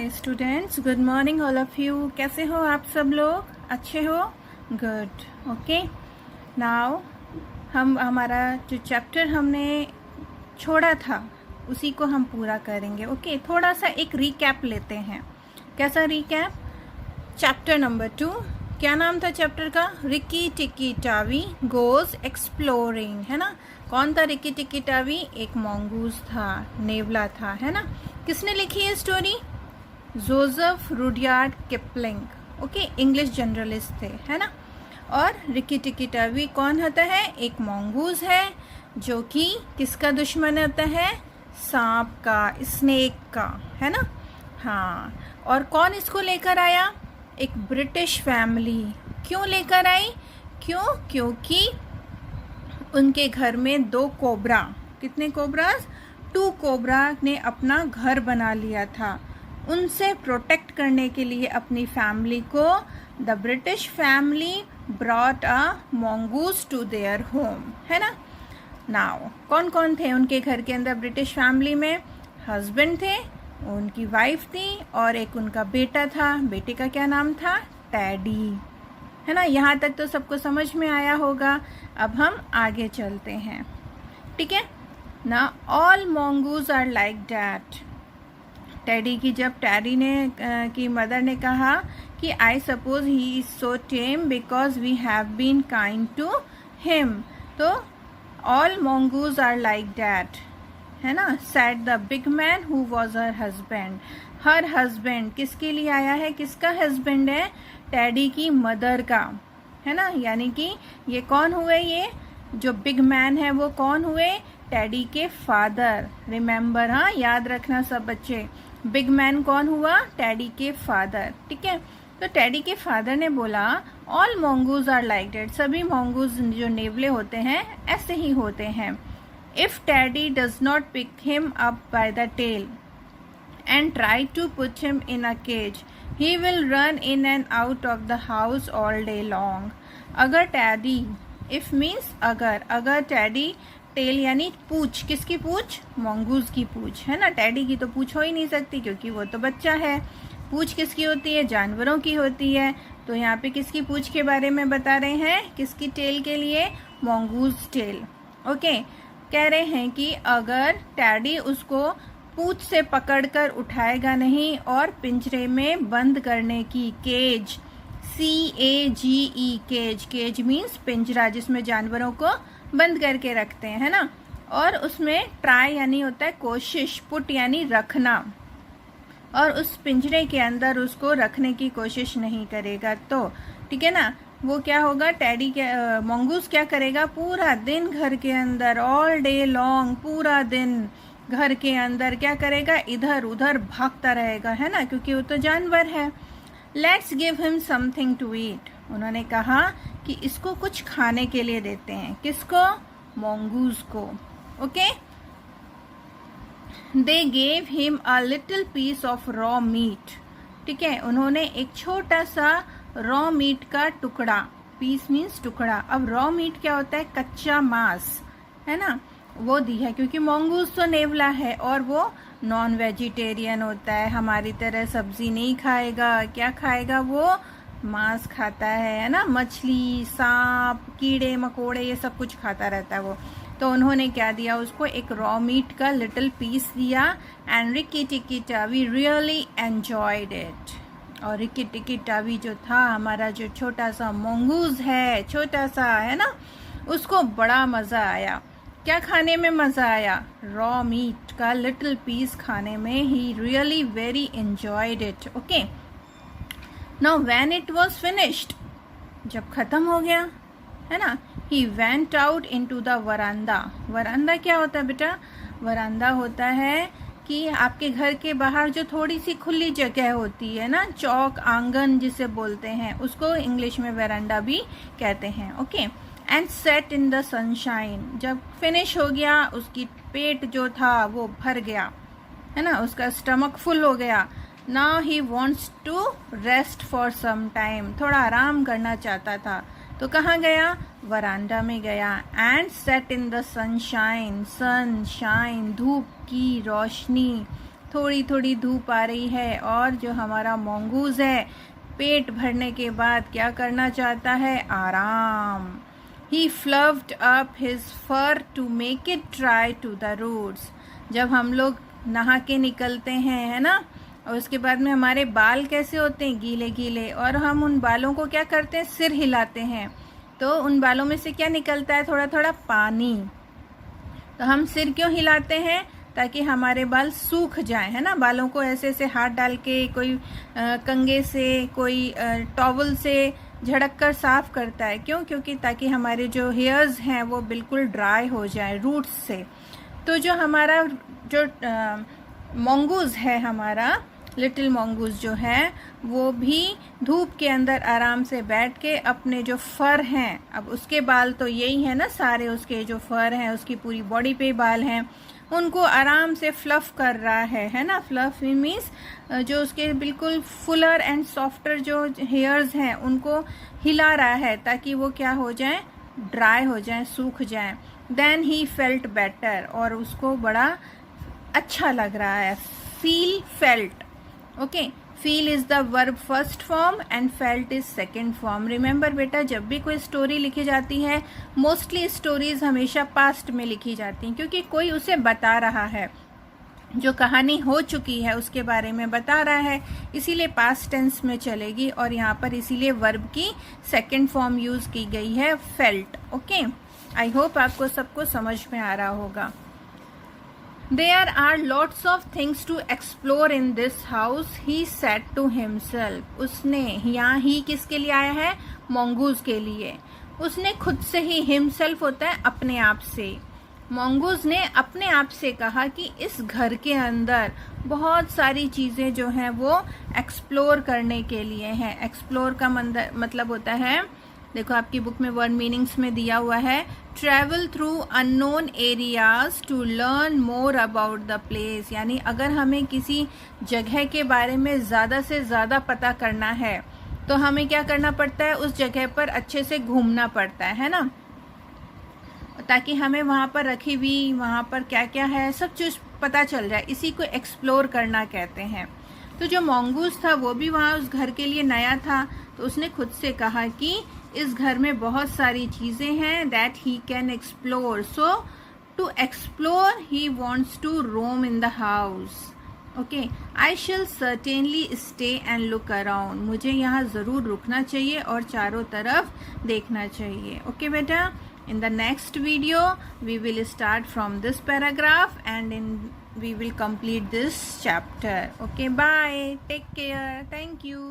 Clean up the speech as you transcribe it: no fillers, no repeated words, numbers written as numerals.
Hi students, good morning all of you. कैसे हो आप सब लोग? अच्छे हो? गुड। ओके, नाउ हम हमारा जो चैप्टर हमने छोड़ा था उसी को हम पूरा करेंगे। ओके, थोड़ा सा एक रीकैप लेते हैं। कैसा रीकैप? चैप्टर नंबर 2, क्या नाम था चैप्टर का? रिकी टिकी टावी गोज एक्सप्लोरिंग, है ना। कौन था रिकी टिकी टावी? एक मॉन्गूज था, नेवला था, है ना। किसने लिखी है story? Joseph Rudyard Kipling. Okay, English journalist थे, है ना। और रिकी टिकी टावी कौन होता है? एक मॉन्गूज है जो कि किसका दुश्मन होता है? सांप का, स्नेक का, है ना। हाँ, और कौन इसको लेकर आया? एक ब्रिटिश फैमिली। क्यों लेकर आई? क्योंकि उनके घर में 2 कोबरा, कितने कोबरास? 2 कोबरा ने अपना घर बना लिया था। उनसे प्रोटेक्ट करने के लिए अपनी फैमिली को the British family brought a mongoose to their home, है ना। नाउ कौन कौन थे उनके घर के अंदर ब्रिटिश फैमिली में? हस्बैंड थे, उनकी वाइफ थी और एक उनका बेटा था। बेटे का क्या नाम था? टैडी, है ना। यहाँ तक तो सबको समझ में आया होगा। अब हम आगे चलते हैं, ठीक है ना। All mongoose are like that. Teddy की जब टैडी ने की मदर ने कहा कि I suppose he is so tame because we have been kind to him, तो all mongoose are like that, है ना। Said the big man who was her husband. Her husband किसके लिए आया है? किसका हस्बैंड है? टैडी की मदर का, है ना। यानी कि ये कौन हुए? ये जो बिग मैन है वो कौन हुए? टैडी के फादर। रिमेम्बर, हाँ, याद रखना सब बच्चे। बिग मैन कौन हुआ? टैडी के फादर, ठीक है। तो टैडी के फादर ने बोला all mongoose are like that. सभी mongoose जो नेवले होते हैं ऐसे ही होते हैं। If Teddy does not pick him up by the tail and try to put him in a cage, he will run in and out of the house all day long. अगर teddy, if means अगर teddy, tell यानी पूछ, किसकी पूछ? mongoose की पूछ, है ना। टैडी की तो पूछ हो ही नहीं सकती क्योंकि वो तो बच्चा है। पूछ किसकी होती है? जानवरों की होती है। तो यहाँ पे किसकी पूछ के बारे में बता रहे हैं? किसकी टेल के लिए? mongoose tell. ओके, कह रहे हैं कि अगर टैडी उसको पूंछ से पकड़कर उठाएगा नहीं और पिंजरे में बंद करने की, cage, CAGE, cage, cage means पिंजरा जिसमें जानवरों को बंद करके रखते हैं, है ना। और उसमें ट्राई यानी होता है कोशिश, पुट यानी रखना, और उस पिंजरे के अंदर उसको रखने की कोशिश नहीं करेगा तो, ठीक है ना, वो क्या होगा? टैडी के mongoose क्या करेगा? पूरा दिन घर के अंदर, ऑल डे लॉन्ग, पूरा दिन घर के अंदर क्या करेगा? इधर उधर भागता रहेगा, है ना, क्योंकि वो तो जानवर है। Let's give him something to eat. उन्होंने कहा कि इसको कुछ खाने के लिए देते हैं। किसको? mongoose को। Okay, they gave him a little piece of raw meat, ठीक है। उन्होंने एक छोटा सा रॉ मीट का टुकड़ा, पीस मीन्स टुकड़ा। अब रॉ मीट क्या होता है? कच्चा मांस, है ना, वो दी है क्योंकि mongoose तो नेवला है और वो नॉन वेजिटेरियन होता है, हमारी तरह सब्जी नहीं खाएगा। क्या खाएगा वो? मांस खाता है ना। मछली, सांप, कीड़े मकोड़े ये सब कुछ खाता रहता है वो। तो उन्होंने क्या दिया उसको? एक रॉ मीट का लिटिल पीस दिया। एंड रिकी टिकी टावी रियली एंजॉयड इट। और रिकी टिकी टावी जो था, हमारा जो छोटा सा mongoose है, छोटा सा, है ना, उसको बड़ा मजा आया। क्या खाने में मजा आया? रॉ मीट का लिटिल पीस खाने में। He really very enjoyed it. Okay, now when it was finished, जब खत्म हो गया, है ना, he went out into the veranda. Veranda क्या होता है बेटा? वरांदा होता है कि आपके घर के बाहर जो थोड़ी सी खुली जगह होती है ना, चौक, आंगन जिसे बोलते हैं, उसको इंग्लिश में वरांडा भी कहते हैं। Okay, and set in the sunshine. जब फिनिश हो गया, उसकी पेट जो था वो भर गया, है ना, उसका स्टमक फुल हो गया। Now he wants to rest for some time. थोड़ा आराम करना चाहता था, तो कहाँ गया? वरांडा में गया। And set in the sunshine, sunshine, धूप की रोशनी, थोड़ी थोड़ी धूप आ रही है और जो हमारा मंगूज़ है पेट भरने के बाद क्या करना चाहता है, आराम। He fluffed up his fur to make it dry to the roots. जब हम लोग नहा के निकलते हैं, है ना, और उसके बाद में हमारे बाल कैसे होते हैं, गीले गीले, और हम उन बालों को क्या करते हैं, सिर हिलाते हैं, तो उन बालों में से क्या निकलता है, थोड़ा थोड़ा पानी। तो हम सिर क्यों हिलाते हैं, ताकि हमारे बाल सूख जाएं, है ना। बालों को ऐसे ऐसे हाथ डाल के कोई कंघे से, कोई टॉवल से झड़क कर साफ करता है, क्यों, क्योंकि ताकि हमारे जो हेयर्स हैं वो बिल्कुल ड्राई हो जाए रूट्स से। तो जो हमारा जो मंगूज़ है, हमारा लिटिल मंगूज़ जो है, वो भी धूप के अंदर आराम से बैठ के अपने जो फर हैं, अब उसके बाल तो यही है ना सारे, उसके जो फर हैं, उसकी पूरी बॉडी पे बाल हैं, उनको आराम से फ्लफ कर रहा है ना। फ्लफ मीन्स जो उसके बिल्कुल फुलर एंड सॉफ्टर जो हेयर्स हैं उनको हिला रहा है, ताकि वो क्या हो जाए, ड्राई हो जाए, सूख जाए। देन ही फेल्ट बेटर, और उसको बड़ा अच्छा लग रहा है। Feel, felt, okay. Feel is the verb first form and felt is second form. Remember बेटा, जब भी कोई स्टोरी लिखी जाती है, मोस्टली स्टोरीज हमेशा पास्ट में लिखी जाती हैं, क्योंकि कोई उसे बता रहा है, जो कहानी हो चुकी है उसके बारे में बता रहा है, इसीलिए पास्ट टेंस में चलेगी, और यहाँ पर इसीलिए वर्ब की सेकेंड फॉर्म यूज की गई है, फेल्ट। ओके, आई होप आपको सबको समझ में आ रहा होगा। There are lots of things to explore in this house, he said to himself. उसने, यहाँ ही किसके लिए आया है, मंगूज़ के लिए। उसने खुद से ही, himself होता है अपने आप से, मंगूज़ ने अपने आप से कहा कि इस घर के अंदर बहुत सारी चीज़ें जो हैं वो एक्सप्लोर करने के लिए हैं। एक्सप्लोर का मतलब होता है, देखो आपकी बुक में वर्ड मीनिंग्स में दिया हुआ है, travel through unknown areas to learn more about the place. यानी अगर हमें किसी जगह के बारे में ज़्यादा से ज़्यादा पता करना है तो हमें क्या करना पड़ता है, उस जगह पर अच्छे से घूमना पड़ता है ना, ताकि हमें वहाँ पर रखी हुई, वहाँ पर क्या क्या है, सब चीज़ पता चल जाए। इसी को एक्सप्लोर करना कहते हैं। तो जो मंगूज़ था वो भी वहाँ उस घर के लिए नया था, तो उसने खुद से कहा कि इस घर में बहुत सारी चीज़ें हैं that he can explore. So to explore he wants to roam in the house. Okay, I shall certainly stay and look around. मुझे यहाँ ज़रूर रुकना चाहिए और चारों तरफ देखना चाहिए। ओके बेटा, in the next video we will start from this paragraph and we will complete this chapter. Okay, bye, take care, thank you.